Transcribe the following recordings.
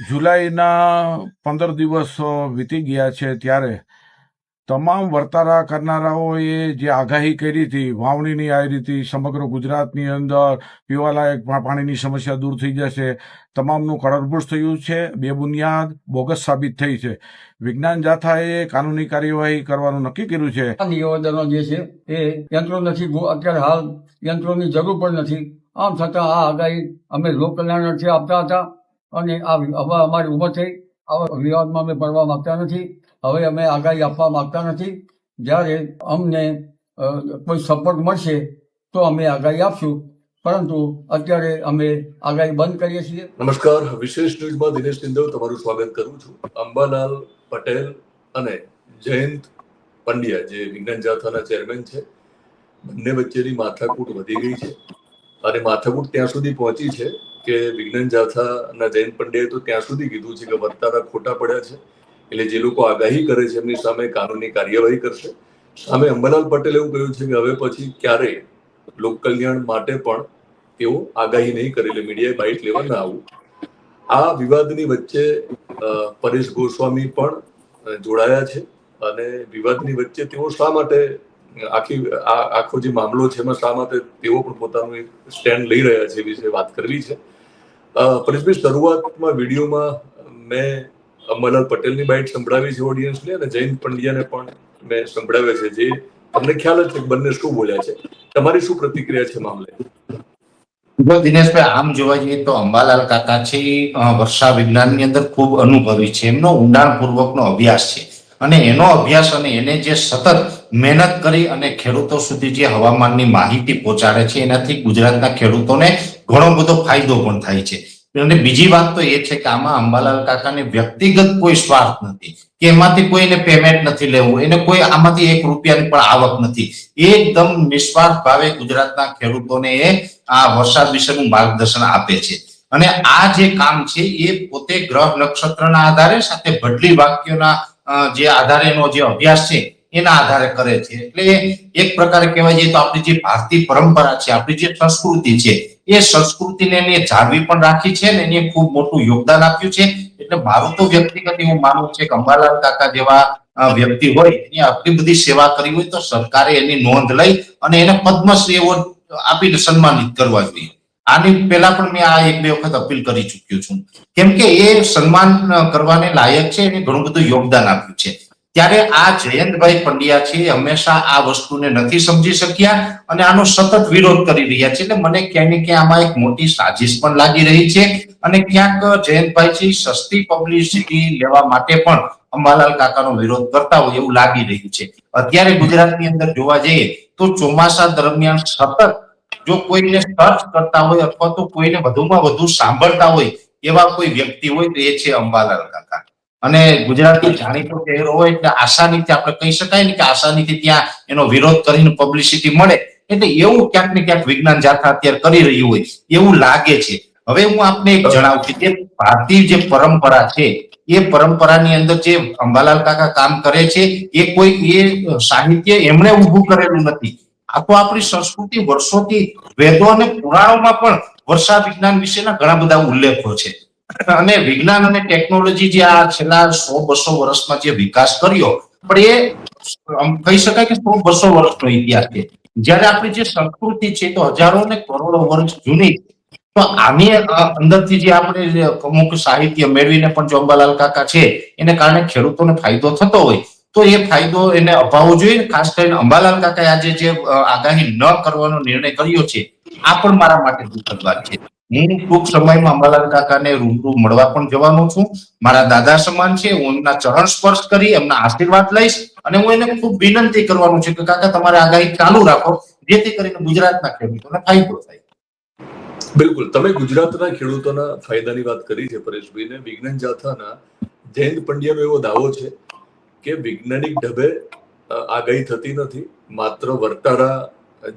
જુલાઈના 15 દિવસ વીતી ગયા છે ત્યારે તમામ વર્તારા કરનારાઓએ જે આગાહી કરી હતી વાવણીની આવી હતી સમગ્ર ગુજરાતની અંદર પીવાલાયક પાણીની સમસ્યા દૂર થઈ જશે, તમામનું કળરભૂસ થયું છે, બેબુનિયાદ બોગસ સાબિત થઈ છે. વિજ્ઞાન જાથાએ કાનૂની કાર્યવાહી કરવાનું નક્કી કર્યું છે. નિવેદનો જે છે એ યંત્રો નથી, અત્યારે હાલ યંત્રોની જરૂર પણ નથી. આમ છતાં આ આગાહી અમે લોક કલ્યાણથી આપતા હતા અને આ હવે અમારી ઉંમર થઈ, આવા વિવાદમાં અમે પડવા માંગતા નથી. હવે અમે આગાહી આપવા માંગતા નથી. જ્યારે અમને કોઈ સપોર્ટ મળશે તો અમે આગાહી આપશું, પરંતુ અત્યારે અમે આગાહી બંધ કરીએ છીએ. નમસ્કાર, વિશેષ ન્યૂઝમાં દિનેશ સિંધવ તમારું સ્વાગત કરું છું. અંબાલાલ પટેલ અને જયંત પંડ્યા જે વિજ્ઞાન જાથાના ચેરમેન છે, બંને વચ્ચેની માથાકૂટ વધી ગઈ છે અને માથાકૂટ ત્યાં સુધી પહોંચી છે કે વિજ્ઞાન જાથાના જયંત પંડ્યાએ તો ત્યાં સુધી કીધું છે કે વર્તારા ખોટા પડ્યા છે, એટલે જે લોકો આગાહી કરે છે એમની સામે કાનૂની કાર્યવાહી કરશે. સામે અંબાલાલ પટેલ એવું કહ્યું છે કે હવે પછી ક્યારેય લોક કલ્યાણ માટે પણ તેઓ આગાહી નહીં કરે, એટલે મીડિયાએ બાઇટ લેવા ના આવું. આ વિવાદની વચ્ચે પરેશ ગોસ્વામી પણ જોડાયા છે અને વિવાદની વચ્ચે તેઓ શા માટે આખો જે મામલો છે એમાં શા માટે તેઓ પણ પોતાનું એક સ્ટેન્ડ લઈ રહ્યા છે એ વિશે વાત કરવી છે. પરેશભાઈ, શરૂઆતમાં વિડીયોમાં મેં અંબાલાલ પટેલની બાઇટ સંભળાવી છે ઓડિયન્સને અને જયંત પંડ્યાને પણ મેં સંભળાવ્યા છે, જે તમને ખ્યાલ જ છે કે બંને શું બોલ્યા છે. તમારી શું પ્રતિક્રિયા છે મામલે? દિનેશભાઈ, આમ જોવા જઈએ તો અંબાલાલ કાકા છે વર્ષા વિજ્ઞાનની અંદર ખૂબ અનુભવી છે. એમનો ઊંડાણપૂર્વકનો અભ્યાસ છે અને એનો અભ્યાસ અને એને જે સતત મહેનત કરી અને ખેડૂતો સુધી જે હવામાનની માહિતી પહોંચાડે છે એનાથી ગુજરાતના ખેડૂતોને ઘણો બધો ફાયદો પણ થાય છે. અને બીજી વાત તો એ છે કે આમાં અંબાલાલ કાકાને વ્યક્તિગત કોઈ સ્વાર્થ નથી કે એમાંથી કોઈને પેમેન્ટ નથી લેવું, એને કોઈ આમાંથી 1 રૂપિયાની પણ આવક નથી. એકદમ નિસ્વાર્થ ભાવે ગુજરાતના ખેડૂતોને એ આ વરસાદ વિશેનું માર્ગદર્શન આપે છે. અને આ જે કામ છે એ પોતે ગ્રહ નક્ષત્રના આધારે સાથે ભડલી વાક્યોના જે આધારેનો જે અભ્યાસ છે એના આધારે કરે છે. એટલે એક પ્રકારે કહેવાય જાય તો આપણી જે ભારતીય પરંપરા છે, આપણી જે સંસ્કૃતિ છે, એ સંસ્કૃતિને એને જાળવી પણ રાખી છે ને એને ખૂબ મોટું યોગદાન આપ્યું છે. એટલે મારું તો વ્યક્તિગત એવું માનવું છે કે અંબાલાલ કાકા જેવા વ્યક્તિ હોય એની આટલી બધી સેવા કરી હોય તો સરકારે એની નોંધ લઈ અને એને પદ્મશ્રી એવોર્ડ આપીને સન્માનિત કરવા જોઈએ. આની પહેલા પણ મેં આ 1-2 વખત અપીલ કરી ચૂક્યો છું, કેમ કે એ સન્માન કરવાને લાયક છે, એને ઘણું બધું યોગદાન આપ્યું છે. ત્યારે આ જયંતભાઈ પંડ્યા છે હંમેશા આ વસ્તુને નથી સમજી શક્યા અને આનો સતત વિરોધ કરી રહ્યા છે. એટલે મને ક્યાંય ને ક્યાં આમાં એક મોટી સાજિશ પણ લાગી રહી છે અને ક્યાંક જયંતભાઈ છે સસ્તી પબ્લિસિટી લેવા માટે પણ અંબાલાલ કાકાનો વિરોધ કરતા હોય એવું લાગી રહ્યું છે. અત્યારે ગુજરાતની અંદર જોવા જઈએ તો ચોમાસા દરમિયાન સતત જો કોઈને સર્ચ કરતા હોય અથવા તો કોઈને વધુમાં વધુ સાંભળતા હોય એવા કોઈ વ્યક્તિ હોય તો એ છે અંબાલાલ કાકા. અને ગુજરાતની જાણીતો ચહેરો હોય એટલે આસાનીથી આપણે કહી શકાય ને કે આસાનીથી ત્યાં એનો વિરોધ કરીને પબ્લિસિટી મળે. એટલે એવું ક્યાંક ને ક્યાંક વિજ્ઞાન જાથા અત્યારે કરી રહ્યું હોય એવું લાગે છે. હવે હું આપને એક જણાવું કે જે ભારતીય જે પરંપરા છે એ પરંપરાની અંદર જે અંબાલાલ કાકા કામ કરે છે એ કોઈ એ સાહિત્ય એમણે ઊભું કરેલું નથી. આ તો આપણી સંસ્કૃતિ વર્ષોથી વેદો અને પુરાણોમાં પણ વર્ષા વિજ્ઞાન વિશેના ઘણા બધા ઉલ્લેખો છે. અને વિજ્ઞાન અને ટેકનોલોજી જે આ છેલ્લા 100-200 વર્ષમાં જે વિકાસ કર્યો પણ એ કહી શકાય કે 100-200 વર્ષનો ઇતિહાસ છે. જ્યારે આપણી જે સંસ્કૃતિ છે તો હજારો ને કરોડો વર્ષ જૂની. તો આની અંદરથી જે આપણે અમુક સાહિત્ય મેળવીને પણ જો અંબાલાલ કાકા છે એને કારણે ખેડૂતોને ફાયદો થતો હોય તો એ ફાયદો એને અપાવવો જોઈએ. ખાસ કરીને અંબાલાલ કાકાએ આજે જે આગાહી ન કરવાનો નિર્ણય કર્યો છે આ પણ મારા માટે દુઃખદ વાત છે. હું ટૂંક સમયમાં અંબાલાલ કાકાને રૂબરૂ મળવા પણ જવાનો છું. મારા દાદા સમાન છે, હું એમના ચરણ સ્પર્શ કરી એમના આશીર્વાદ લઈશ અને હું એને ખૂબ વિનંતી કરવાનું છે કે કાકા તમારે આગાહી ચાલુ રાખો જેથી કરીને ગુજરાતના ખેડૂતોને ફાયદો થાય. બિલકુલ, તમે ગુજરાતના ખેડૂતોના ફાયદાની વાત કરી છે પરેશભાઈને. વિજ્ઞાન જાથાના જયંત પંડ્યાનો એવો દાવો છે કે વૈજ્ઞાનિક ઢબે આગાહી થતી નથી, માત્ર વર્તારા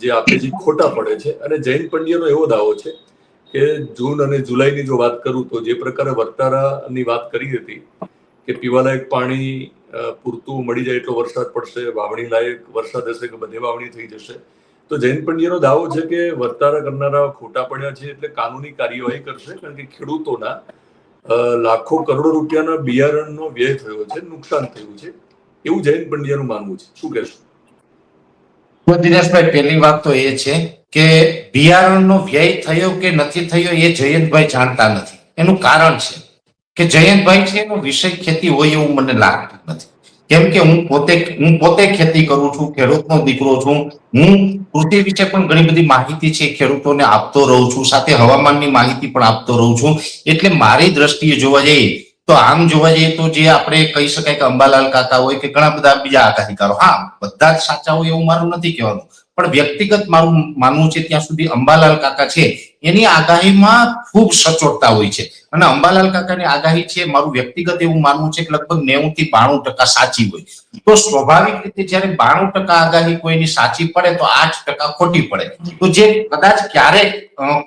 જે આપે છે ખોટા પડે છે. અને જયંત પંડ્યાનો એવો દાવો છે કે જૂન અને જુલાઈની જો વાત કરું તો જે પ્રકારે વર્તારાની વાત કરી હતી કે પીવાલાયક પાણી પૂરતું મળી જાય એટલો વરસાદ પડશે, વાવણી લાયક વરસાદ હશે કે બધે વાવણી થઈ જશે, તો જયંત પંડ્યાનો દાવો છે કે વર્તારા કરનારા ખોટા પડ્યા છે એટલે કાનૂની કાર્યવાહી કરશે, કારણ કે ખેડૂતોના લાખો કરોડો રૂપિયાના બિયારણનો વ્યય થયો છે, નુકસાન થયું છે, એવું જયંત પંડ્યાનું માનવું છે. શું કહેશો? તો દિનેશભાઈ, પહેલી વાત તો એ છે કે બિયારણનો વ્યય થયો કે નથી થયો એ જયંતભાઈ જાણતા નથી. એનું કારણ છે કે જયંતભાઈ છે એનો વિષય ખેતી હોય એવું મને લાગતું નથી. કેમ કે હું પોતે ખેતી કરું છું, ખેડૂતનો દીકરો છું. હું કૃષિ વિશે પણ ઘણી બધી માહિતી છે ખેડૂતોને આપતો રહું છું, સાથે હવામાનની માહિતી પણ આપતો રહું છું. એટલે મારી દ્રષ્ટિએ જોવા જઈએ તો આમ જોવા જઈએ તો જે આપણે કહી શકાય કે અંબાલાલ કાકા હોય કે ઘણા બધા બીજા આગાહીકારો, હા બધા જ સાચા હોય એવું મારું નથી કહેવાનું, પણ વ્યક્તિગત મારું માનવું છે ત્યાં સુધી અંબાલાલ કાકા છે એની આગાહીમાં ખૂબ સચોટતા હોય છે. અને અંબાલાલ કાકાની આગાહી છે મારું વ્યક્તિગત એવું માનવું છે કે લગભગ 90 થી 92% સાચી હોય. તો સ્વાભાવિક રીતે જયારે 92% આગાહી કોઈની સાચી પડે તો 8% ખોટી પડે. તો જે કદાચ ક્યારેક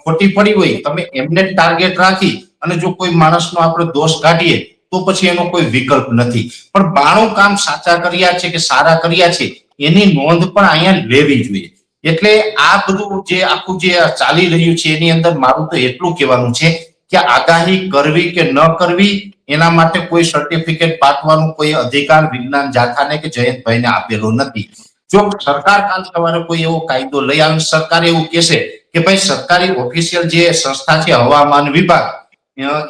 ખોટી પડી હોય તમે એમને ટાર્ગેટ રાખી અને જો કોઈ માણસનો આપણે દોષ કાઢીએ તો પછી એનો કોઈ વિકલ્પ નથી. પણ 92 કામ સાચા કર્યા છે કે સારા કર્યા છે એની નોંધ પણ અહીંયા લેવી જોઈએ. એટલે આ બધું જે આખું જે ચાલી રહ્યું છે એની અંદર મારું તો એટલું કહેવાનું છે કે આગાહી કરવી કે ન કરવી એના માટે કોઈ સર્ટિફિકેટ પાઠવાનો કોઈ અધિકાર વિજ્ઞાન જાથાને કે જયંતભાઈને આપેલો નથી. જો સરકાર કાલ સવારે કોઈ એવો કાયદો લઈ આવે, સરકાર એવું કહેશે કે ભાઈ સરકારી ઓફિશિયલ જે સંસ્થા છે હવામાન વિભાગ,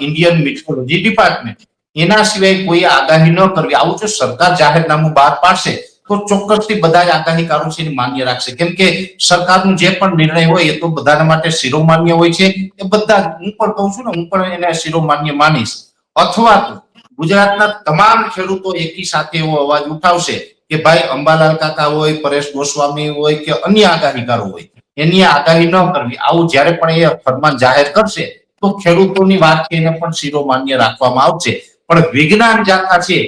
ઇન્ડિયન મીટરોલોજી ડિપાર્ટમેન્ટ, એના સિવાય કોઈ આગાહી ન કરવી, આવું જો સરકાર જાહેરનામું બહાર પાડશે તો ચોક્કસથી બધા જ આગાહીકારો છે માન્ય રાખશે. કેમ કે સરકારનો જે પણ નિર્ણય હોય એ તો બધાના માટે શિરોમાન્ય હોય છે. એ બધા હું પણ કહું છું ને, હું પણ એને શિરોમાન્ય માનીશ. અથવા તો ગુજરાતના તમામ ખેડૂતો એકી સાથે એવો અવાજ ઉઠાવશે કે ભાઈ અંબાલાલ કાકા હોય, પરેશ ગોસ્વામી હોય કે અન્ય આગાહીકારો હોય એની આગાહી ન કરવી, આવું જ્યારે પણ એ ફરમાન જાહેર કરશે તો ખેડૂતોની વાત છે એને પણ શિરોમાન્ય રાખવામાં આવશે. પણ વિજ્ઞાન જાથા છે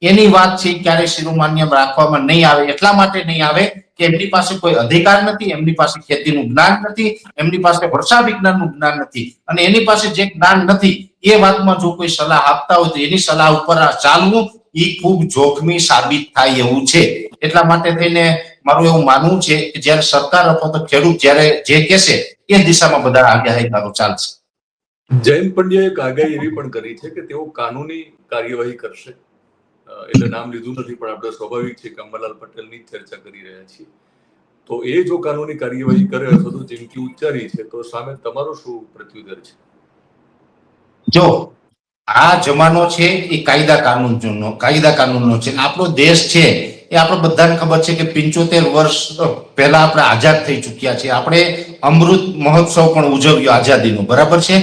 એની વાત છે ક્યારે શિરોમાન્ય રાખવામાં નહીં આવે. એટલા માટે નહીં આવે કે એમની પાસે કોઈ અધિકાર નથી, એમની પાસે ખેતીનું જ્ઞાન નથી, એમની પાસે વર્ષા વિજ્ઞાનનું જ્ઞાન નથી. અને એની પાસે જે જ્ઞાન નથી એ વાતમાં જો કોઈ સલાહ આપતા હોય તો એની સલાહ ઉપર ચાલવું એ ખૂબ જોખમી સાબિત થાય એવું છે. એટલા માટે થઈને મારું એવું માનવું છે કે જયારે સરકાર અથવા તો ખેડૂત જયારે જે કહેશે એ દિશામાં બધા આગાહીકારો ચાલશે. જયંત પંડ્યાએ એક આગાહી એવી પણ કરી છે કે તેઓ કાનૂની કાર્યવાહી કરશે. એટલે નામ લીધું નથી, પણ આપણે સ્વાભાવિક છે કે અંબાલાલ પટેલની જ ચર્ચા કરી રહ્યા છીએ. તો એ જો કાનૂની કાર્યવાહી કરે અથવા તો ચીમકી ઉચ્ચારી છે તો સામે તમારો શું પ્રત્યુત્તર છે? જો આ જમાનો છે એ કાયદા કાનૂનનો છે. આપણો દેશ છે એ આપણે બધાને ખબર છે કે 75 વર્ષ પહેલા આપણે આઝાદ થઈ ચૂક્યા છે. આપણે અમૃત મહોત્સવ પણ ઉજવ્યો આઝાદીનો, બરાબર છે.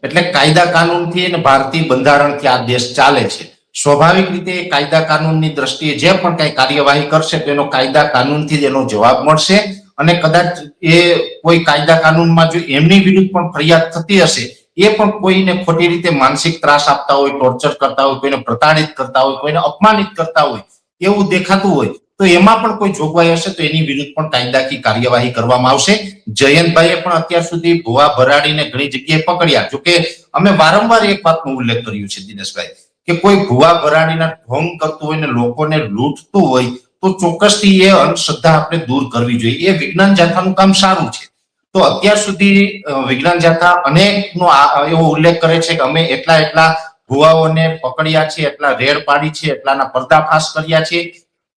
એટલે કાયદા કાનૂનથી અને ભારતીય બંધારણથી આ દેશ ચાલે છે. સ્વાભાવિક રીતે કાયદા કાનૂનની દ્રષ્ટિએ જે પણ કઈ કાર્યવાહી કરશે તો એનો કાયદા કાનૂનથી જ એનો જવાબ મળશે. અને કદાચ એ કોઈ કાયદા કાનૂનમાં જો એમની વિરુદ્ધ પણ ફરિયાદ થતી હશે, એ પણ કોઈને ખોટી રીતે માનસિક ત્રાસ આપતા હોય, ટોર્ચર કરતા હોય, કોઈને પ્રતાડિત કરતા હોય, કોઈને અપમાનિત કરતા હોય એવું દેખાતું હોય તો એમાં પણ કોઈ જોગવાઈ હશે તો એની વિરુદ્ધ પણ કાયદાકીય કાર્યવાહી કરવામાં આવશે. જયંતભાઈએ પણ અત્યાર સુધી ભુવા ભરાડીને ઘણી જગ્યાએ પકડ્યા. જોકે અમે વારંવાર એક વાતનો ઉલ્લેખ કર્યો છે દિનેશભાઈ કે કોઈ ભુવા ભરાડીના ઢોંગ કરતું હોય ને લોકોને લૂંટતું હોય તો ચોક્કસથી એ અંધશ્રદ્ધા આપણે દૂર કરવી જોઈએ. એ વિજ્ઞાન જાથાનું કામ સારું છે. તો અત્યાર સુધી વિજ્ઞાન જાથા અનેકનો એવો ઉલ્લેખ કરે છે કે અમે એટલા ભુવાઓને પકડ્યા છે, એટલા રેડ પાડી છે, એટલાના પર્દાફાશ કર્યા છે.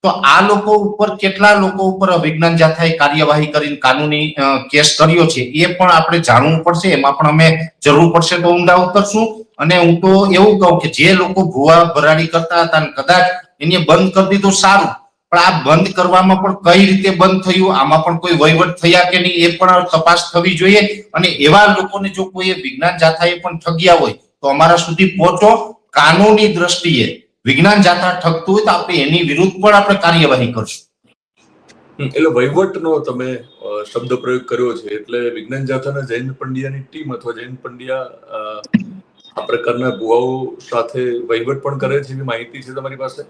તો આ લોકો ઉપર કેટલા લોકો ઉપર વિજ્ઞાન જાથાએ કાર્યવાહી કરીને કાનૂની કેસ કર્યો છે એ પણ આપણે જાણવું પડશે. એમાં પણ અમે જરૂર પડશે તો ઊંડા ઉતરશું. અને હું તો એવું કહું કે જે લોકો ભુવા ભરાડી કરતા હતા કદાચ એને બંધ કરી દીધું સારું, પણ આ બંધ કરવામાં પણ કઈ રીતે બંધ થયું, આમાં પણ કોઈ વહીવટ થયા કે નહીં એ પણ તપાસ થવી જોઈએ. અને એવા લોકોને જો કોઈ વિજ્ઞાન જાથાએ પણ ઠગ્યા હોય તો અમારા સુધી પહોંચો. કાનૂની દ્રષ્ટિએ વિજ્ઞાન જાથા ઠગતું હોય તો આપણે એની વિરુદ્ધ પણ આપણે કાર્યવાહી કરશું. એટલે વહીવટનો તમે શબ્દ પ્રયોગ કર્યો છે, એટલે વિજ્ઞાન જાથાના જયંત પંડ્યાની ટીમ અથવા જયંત પંડ્યા આ પ્રકારના ભુવાઓ સાથે વહીવટ પણ કરે છે એવી માહિતી છે તમારી પાસે?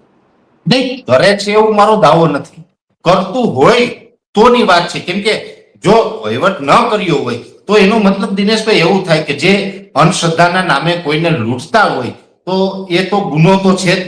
નહીં કરે છે એવું મારો દાવો નથી. કરતું હોય તોની વાત છે. કેમ કે જો વહીવટ ન કર્યો હોય તો એનો મતલબ દિનેશભાઈ એવું થાય કે જે અંધશ્રદ્ધાના નામે કોઈને લૂંટતા હોય તો એ તો ગુનો તો છે જ.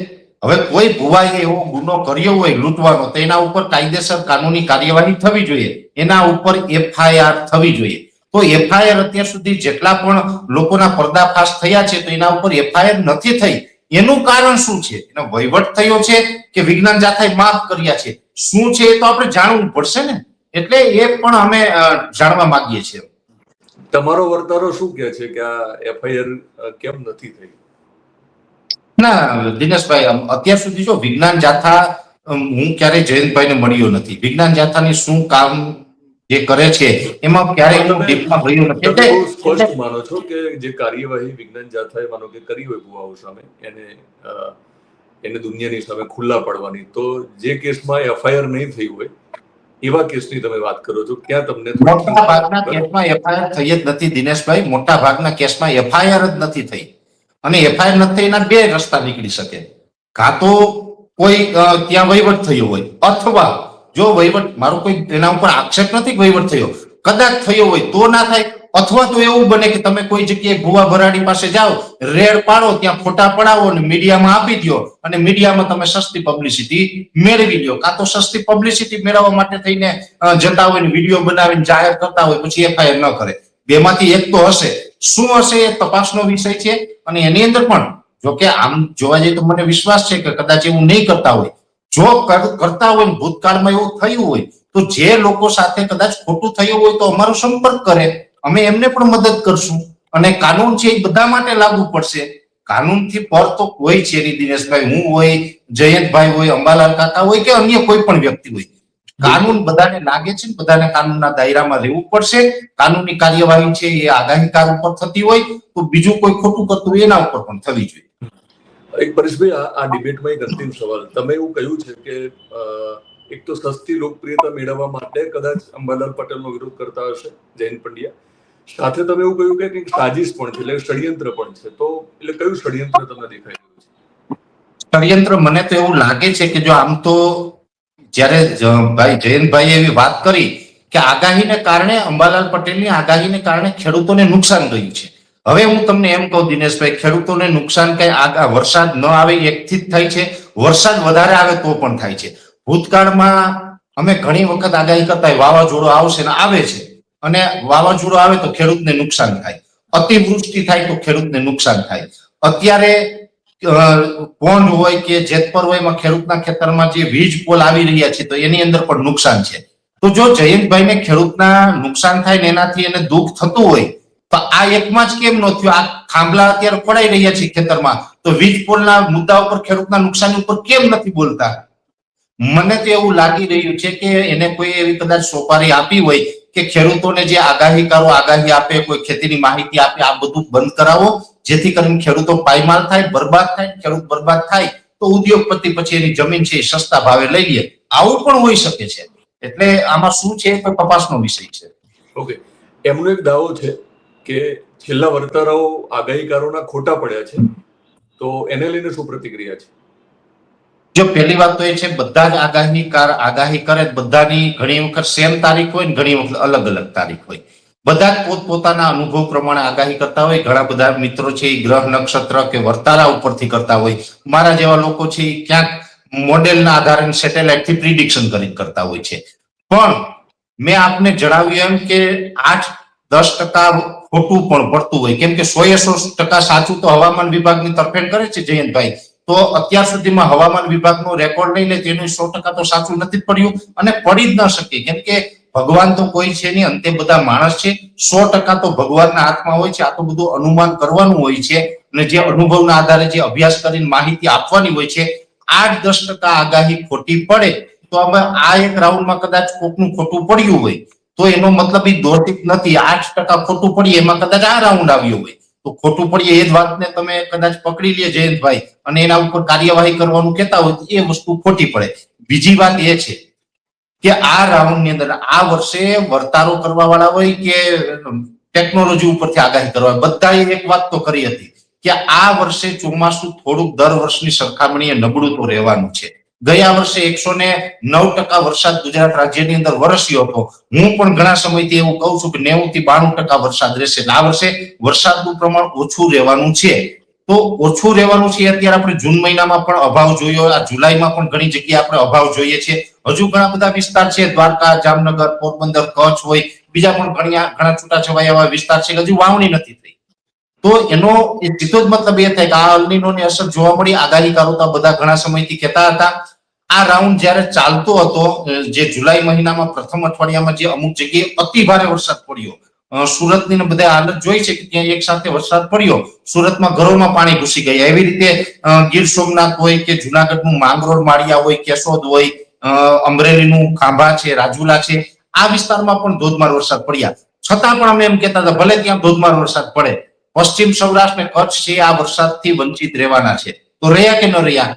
હવે કોઈ ભુવાએ એવો ગુનો કર્યો હોય લૂંટવાનો તો એના ઉપર કાયદેસર કાનૂની કાર્યવાહી થવી જોઈએ, એના ઉપર FIR થવી જોઈએ. તો તો એફઆઈઆર અત્યાર સુધી જેટલા પણ લોકોના પર્દાફાશ થયા છે તો એના ઉપર એફઆઈઆર નથી થઈ. એનું કારણ શું છે? એનો વહીવટ થયો છે કે વિજ્ઞાન જાથાએ માફ કર્યા છે? શું છે એ તો આપણે જાણવું પડશે ને. એટલે એ પણ અમે જાણવા માંગીએ છીએ. તમારો વર્તારો શું કહે છે કે આ એફઆઈઆર કેમ નથી થઈ? ના દિનેશભાઈ, અત્યાર સુધી જો વિજ્ઞાન જાથા હું ક્યારેય જયંતભાઈને મળ્યો નથી. વિજ્ઞાન જાથાની શું કામ જે કરે છે એમાં ક્યારેય હું ડીપમાં ગયો નથી. તમે બહુ સ્પષ્ટ માનો છો કે જે કાર્યવાહી વિજ્ઞાન જાથાએ માનો કે કરી હોય ભુવાઓ સામે, એને દુનિયાની સામે ખુલ્લા પડવાની, તો જે કેસમાં એફઆઈઆર નહીં થઈ હોય એવા કેસની તમે વાત કરો છો, ક્યાં તમને મોટા ભાગના કેસમાં એફઆઈઆર થઈ જ નથી દિનેશભાઈ. મોટા ભાગના કેસમાં એફઆઈઆર જ નથી થઈ. અને એફઆઈઆર નથી થઈના બે રસ્તા નીકળી શકે. કાં તો કોઈ ત્યાં વહીવટ થયો હોય, અથવા જો વહીવટ, મારો કોઈ એના ઉપર આક્ષેપ નથી કે વહીવટ થયો, કદાચ થયો હોય તો ના થાય. અથવા તો એવું બને કે તમે કોઈ જગ્યાએ ભુવા ભરાડી પાસે જાઓ, રેડ પાડો, ત્યાં ફોટા પડાવો અને મીડિયામાં આપી દો, અને મીડિયામાં તમે સસ્તી પબ્લિસિટી મેળવી લો. કાં તો સસ્તી પબ્લિસિટી મેળવવા માટે થઈને જતા હોય ને વિડીયો બનાવીને જાહેર કરતા હોય, પછી એફઆઈઆર ન કરે. બેમાંથી એક તો હશે. શું હશે એ તપાસનો વિષય છે. અને એની અંદર પણ જો કે આમ જોવા જઈએ તો મને વિશ્વાસ છે કે કદાચ એવું નહીં કરતા હોય. જો કરતા હોય ને ભૂતકાળમાં એવું થયું હોય તો જે લોકો સાથે કદાચ ખોટું થયું હોય તો અમારો સંપર્ક કરે, અમે એમને પણ મદદ કરશું. અને કાનૂન છે એ બધા માટે લાગુ પડશે. કાનૂનથી પર તો કોઈ છે નહીં દિનેશભાઈ. હું હોય, જયંતભાઈ હોય, અંબાલાલ કાકા હોય કે અન્ય કોઈ પણ વ્યક્તિ હોય, કાનૂન બધાને લાગે છે. બધાને કાનૂનના દાયરામાં રહેવું પડશે. કાનૂની કાર્યવાહી છે એ આગાહીકાર ઉપર થતી હોય તો બીજું કોઈ ખોટું કરતું હોય એના ઉપર પણ થવી જોઈએ. એક પરેશભાઈ, આ ડિબેટમાં એક અંતિમ સવાલ. તમે એવું કહ્યું છે કે એક તો સસ્તી લોકપ્રિયતા મેળવવા માટે કદાચ અંબાલાલ પટેલનો વિરોધ કરતા હશે જયંત પંડ્યા, સાથે તમે એવું કહ્યું કે કંઈક સાજિશ પણ છે, એટલે ષડયંત્ર પણ છે. તો એટલે કયું ષડયંત્ર તમને દેખાઈ રહ્યું છે? ષડયંત્ર મને તો એવું લાગે છે કે જો આમ તો જ્યારે ભાઈ જયંતભાઈએ એવી વાત કરી કે આગાહીને કારણે, અંબાલાલ પટેલની આગાહીને કારણે ખેડૂતોને નુકસાન ગયું છે. હવે હું તમને એમ કહું દિનેશભાઈ, ખેડૂતોને નુકસાન કઈ વરસાદ ન આવે એકથી જ થાય છે, વરસાદ વધારે આવે તો પણ થાય છે. ભૂતકાળમાં અમે ઘણી વખત આગાહી કરતા વાવાઝોડું આવશે ને આવે છે, અને વાવાઝોડું આવે તો ખેડૂતને નુકસાન થાય, અતિવૃષ્ટિ થાય તો ખેડૂતને નુકસાન થાય. અત્યારે પોન્ડ હોય કે જેતપર હોય એમાં ખેડૂતના ખેતરમાં જે વીજ પોલ આવી રહ્યા છે તો એની અંદર પણ નુકસાન છે. તો જો જયંતભાઈને ખેડૂતના નુકસાન થાય ને એનાથી એને દુઃખ થતું હોય તો આ એકમાં જ કેમ ન થયું? આ થાંભલા અત્યારે પડાઈ રહ્યા છે ખેતરમાં, તો વીજ પોલના મુદ્દા ઉપર, ખેડૂતના નુકસાન ઉપર કેમ નથી બોલતા? મને તો એવું લાગી રહ્યું છે કે એને કોઈ એવી કદાચ સોપારી આપી હોય કે ખેડૂતોને જે આગાહીકારો આગાહી આપે, કોઈ ખેતીની માહિતી આપે, આ બધું બંધ કરાવો, જેથી કરીને ખેડૂતો પાયમાલ થાય, બરબાદ થાય. ખેડૂત બરબાદ થાય તો ઉદ્યોગપતિ પછી એની જમીન છે એ સસ્તા ભાવે લઈ લે. આવું પણ હોઈ શકે છે. એટલે આમાં શું છે એ તપાસનો વિષય છે. ઓકે, એમનો એક દાવો છે કે છેલ્લા વર્તારાઓ આગાહીકારોના ખોટા પડ્યા છે, તો એને લઈને શું પ્રતિક્રિયા છે? જો પહેલી વાત તો એ છે, બધા જ આગાહી કરે, બધાની ઘણી વખત સેમ તારીખ હોય ને ઘણી વખત અલગ અલગ તારીખ હોય. બધા જ પોતપોતાના અનુભવ પ્રમાણે આગાહી કરતા હોય. ઘણા બધા મિત્રો છે એ ગ્રહ નક્ષત્ર કે વર્તારા ઉપરથી કરતા હોય. મારા જેવા લોકો છે એ ક્યાંક મોડેલના આધારે સેટેલાઇટ થી પ્રિડિક્શન કરી કરતા હોય છે. પણ મેં આપને જણાવ્યું એમ કે 8-10% ખોટું પણ પડતું હોય. કેમ કે 100% સાચું તો હવામાન વિભાગની તરફેણ કરે છે જયંતભાઈ. તો અત્યાર સુધીમાં હવામાન વિભાગનો રેકોર્ડ લઈ લે તેનું 100% તો સાચું નથી પડ્યું અને પડી જ ન શકે. કેમ કે ભગવાન તો કોઈ છે નહીં, અંતે બધા માણસ છે. 100% તો ભગવાનના હાથમાં હોય છે. આ તો બધું અનુમાન કરવાનું હોય છે, અને જે અનુભવના આધારે જે અભ્યાસ કરીને માહિતી આપવાની હોય છે. 8-10% આગાહી ખોટી પડે તો અમે આ એક રાઉન્ડમાં કદાચ કોકનું ખોટું પડ્યું હોય તો એનો મતલબ એ દોષિત નથી. 8% ખોટું પડીએ એમાં કદાચ આ રાઉન્ડ આવ્યો હોય તો ખોટું પડીએ એ જ વાતને તમે કદાચ પકડી લે જયંતભાઈ અને એના ઉપર કાર્યવાહી કરવાનું કહેતા હોય તો એ વસ્તુ ખોટી પડે. બીજી વાત એ છે કે આ રાઉન્ડની અંદર આ વર્ષે વર્તારો કરવા વાળા હોય કે ટેકનોલોજી ઉપરથી આગાહી કરવા, બધાએ એક વાત તો કરી હતી કે આ વર્ષે ચોમાસું થોડુંક દર વર્ષની સરખામણીએ નબળું તો રહેવાનું છે. ગયા વર્ષે 109% વરસાદ ગુજરાત રાજ્યની અંદર વરસ્યો હતો. હું પણ ઘણા સમયથી એવું કહું છું કે 90 થી 92% વરસાદ રહેશે. આ વર્ષે વરસાદનું પ્રમાણ ઓછું રહેવાનું છે. તો ઓછું રહેવાનું છે. અત્યારે આપણે જૂન મહિનામાં પણ અભાવ જોયો, આ જુલાઈમાં પણ ઘણી જગ્યાએ આપણે અભાવ જોઈએ છે. હજુ ઘણા બધા વિસ્તાર છે, દ્વારકા, જામનગર, પોરબંદર, કચ્છ હોય, બીજા પણ ઘણા છૂટાછવાયા એવા વિસ્તાર છે હજુ વાવણી નથી થઈ. તો એનો એ સીધો જ મતલબ એ થાય કે આ અલ્નીનોની અસર જોવા મળી. આગાહીકારો તો બધા ઘણા સમયથી કહેતા હતા. આ રાઉન્ડ જયારે ચાલતો હતો, જે જુલાઈ મહિનામાં પ્રથમ અઠવાડિયામાં જે અમુક જગ્યાએ અતિ ભારે વરસાદ પડ્યો, સુરતની બધા હાલત જોઈ છે કે ત્યાં એક સાથે વરસાદ પડ્યો, સુરતમાં ઘરોમાં પાણી ઘૂસી ગયા. એવી રીતે ગીર સોમનાથ હોય કે જુનાગઢનું માંગરોળ માળિયા હોય, કેશોદ હોય, અમરેલીનું ખાંભા છે, રાજુલા છે, આ વિસ્તારમાં પણ ધોધમાર વરસાદ પડ્યા. છતાં પણ અમે એમ કહેતા હતા ભલે ત્યાં ધોધમાર વરસાદ પડે, પશ્ચિમ સૌરાષ્ટ્ર ને કચ્છ છે આ વરસાદથી વંચિત રહેવાના છે. તો રહ્યા કે ન રહ્યા?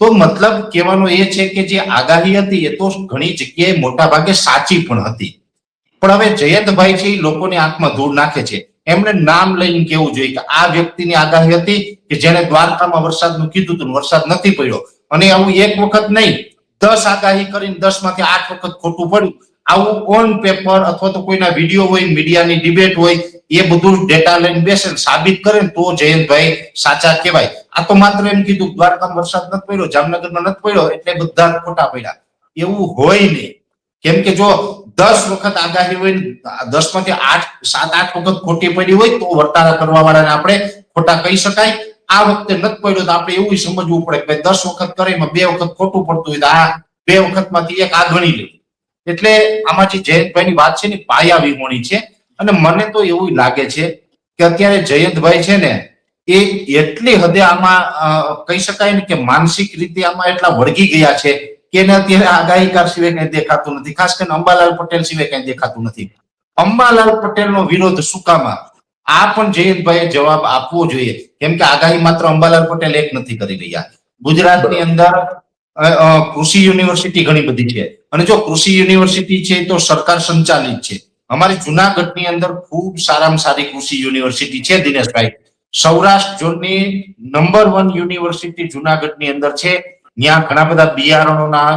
તો મતલબ કહેવાનો એ છે કે જે આગાહી હતી એ તો ઘણી જગ્યાએ મોટા ભાગે સાચી પણ હતી. પણ હવે જયંતભાઈ છે એ લોકોની આંખમાં ધૂળ નાખે છે. એમને નામ લઈને કેવું જોઈએ કે આ વ્યક્તિની આગાહી હતી કે જેને દ્વારકામાં વરસાદનું કીધું હતું, વરસાદ નથી પડ્યો. અને આવું એક વખત નહીં, 10 આગાહી કરીને 10 માંથી 8 વખત ખોટું પડ્યું. આવું ઓન પેપર અથવા તો કોઈના વિડીયો હોય, મીડિયાની ડિબેટ હોય, એ બધું ડેટા લઈને બેસે સાબિત કરે ને તો જયંતભાઈ સાચા કહેવાય. આ તો માત્ર એમ કીધું દ્વારકામાં વરસાદ નથી પડ્યો, જામનગરમાં નથી પડ્યો એટલે બધા ખોટા પડ્યા, એવું હોય નહીં. કેમ કે જો 10 વખત આગાહી હોય, 10 માંથી 7-8 વખત ખોટી પડી હોય તો વર્તારા કરવા વાળાને આપણે ખોટા કહી શકાય. આ વખતે નથી પડ્યો તો આપણે એવું સમજવું પડે કે 10 વખત કરે એમાં 2 વખત ખોટું પડતું હોય તો આ 2 વખતમાંથી એક આ ગણી લે. એટલે આમાં જે જયંતભાઈની વાત છે ને પાયા વિહોણી છે. અને મને તો એવું લાગે છે કે અત્યારે જયંતભાઈ છે ને એ એટલી હદે આમાં કહી શકાય ને કે માનસિક રીતે આમાં એટલા વળગી ગયા છે કે એને અત્યારે આગાહીકાર સિવાય કઈ દેખાતું નથી. ખાસ કરીને અંબાલાલ પટેલ સિવાય કઈ દેખાતું નથી. અંબાલાલ પટેલનો વિરોધ શું કામ? આ પણ જયંતભાઈએ જવાબ આપવો જોઈએ. કેમ કે આગાહી માત્ર અંબાલાલ પટેલ એક નથી કરી રહ્યા. ગુજરાતની અંદર કૃષિ યુનિવર્સિટી ઘણી બધી છે અને જો કૃષિ યુનિવર્સિટી છે તો સરકાર સંચાલિત છે. અમારી જુનાગઢની અંદર ખૂબ સારામાં સારી કૃષિ યુનિવર્સિટી છે દિનેશભાઈ. સૌરાષ્ટ્ર ઝોનની નંબર 1 યુનિવર્સિટી જુનાગઢની અંદર છે. ત્યાં ઘણા બધા બિયારણોના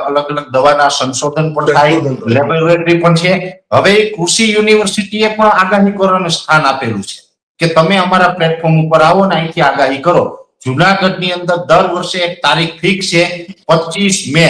અલગ અલગ દવાના સંશોધન પણ થાય, લેબોરેટરી પણ છે. હવે કૃષિ યુનિવર્સિટીએ પણ આગાહી કરવાનું સ્થાન આપેલું છે કે તમે અમારા પ્લેટફોર્મ ઉપર આવો ને અહીંથી આગાહી કરો. જુનાગઢની અંદર દર વર્ષે એક તારીખ ફિક્સ છે, 25 મે.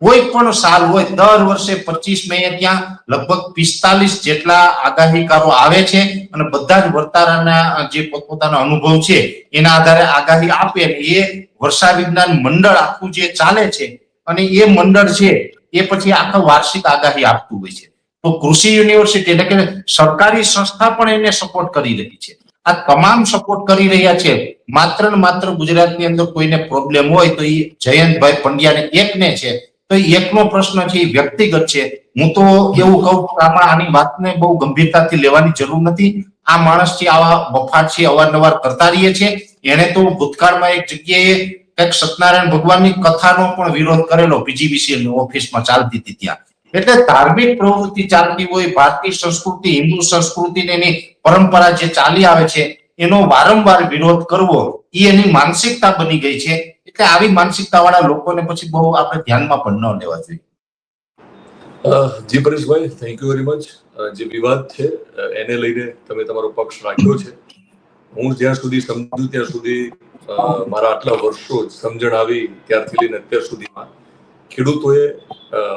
કોઈ પણ સાલ હોય દર વર્ષે 25 મે ત્યાં લગભગ 45 જેટલા આગાહીકારો આવે છે અને બધા જ વર્તારાના જે પોતપોતાનો અનુભવ છે એના આધારે આગાહી આપે. એ વર્ષા વિજ્ઞાન મંડળ આખું જે ચાલે છે અને એ મંડળ છે એ પછી આખા વાર્ષિક આગાહી આપતું હોય છે. તો કૃષિ યુનિવર્સિટી એટલે કે સરકારી સંસ્થા પણ એને સપોર્ટ કરી રહી છે. આ તમામ સપોર્ટ કરી રહ્યા છે. માત્ર ને માત્ર ગુજરાતની અંદર કોઈને પ્રોબ્લેમ હોય તો એ જયંતભાઈ પંડ્યાને એકને છે. તો એકનો પ્રશ્ન છે એ વ્યક્તિગત છે. હું તો એવું કહું કે આમાં આની વાતને બહુ ગંભીરતાથી લેવાની જરૂર નથી. આ માણસ છે આવા બફાટ છે અવારનવાર કરતા રહીએ છે. એને તો ભૂતકાળમાં એક જગ્યાએ કઈક સત્યનારાયણ ભગવાનની કથાનો પણ વિરોધ કરેલો, પીજીવીસીએલ ની ઓફિસમાં ચાલતી હતી ત્યાં. એટલે ધાર્મિક પ્રવૃત્તિ ચાલતી હોય, ભારતીય સંસ્કૃતિ, હિન્દુ સંસ્કૃતિ એની પરંપરા જે ચાલી આવે છે એનો વારંવાર વિરોધ કરવો એ એની માનસિકતા બની ગઈ છે. એટલે આવી માનસિકતા વાળા લોકોને પછી બહુ આપણે ધ્યાનમાં પણ ન લેવા જોઈએ. જી પરેશભાઈ, થેન્ક યુ વેરી મચ. જે વિવાદ છે એને લઈને તમે તમારો પક્ષ રાખ્યો છે. હું જ્યાં સુધી સમજુ ત્યાં સુધી મારા આટલા વર્ષો સમજણ આવી ત્યારથી લઈને અત્યાર સુધીમાં ખેડૂતોએ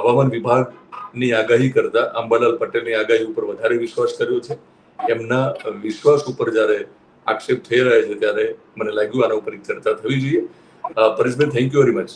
હવામાન વિભાગની આગાહી કરતા અંબાલાલ પટેલની આગાહી ઉપર વધારે વિશ્વાસ કર્યો છે. એમના વિશ્વાસ ઉપર જ્યારે આક્ષેપ થઈ રહ્યા છે ત્યારે મને લાગ્યું આના ઉપર એક ચર્ચા થવી જોઈએ. પરેશભાઈ, થેન્ક યુ વેરી મચ.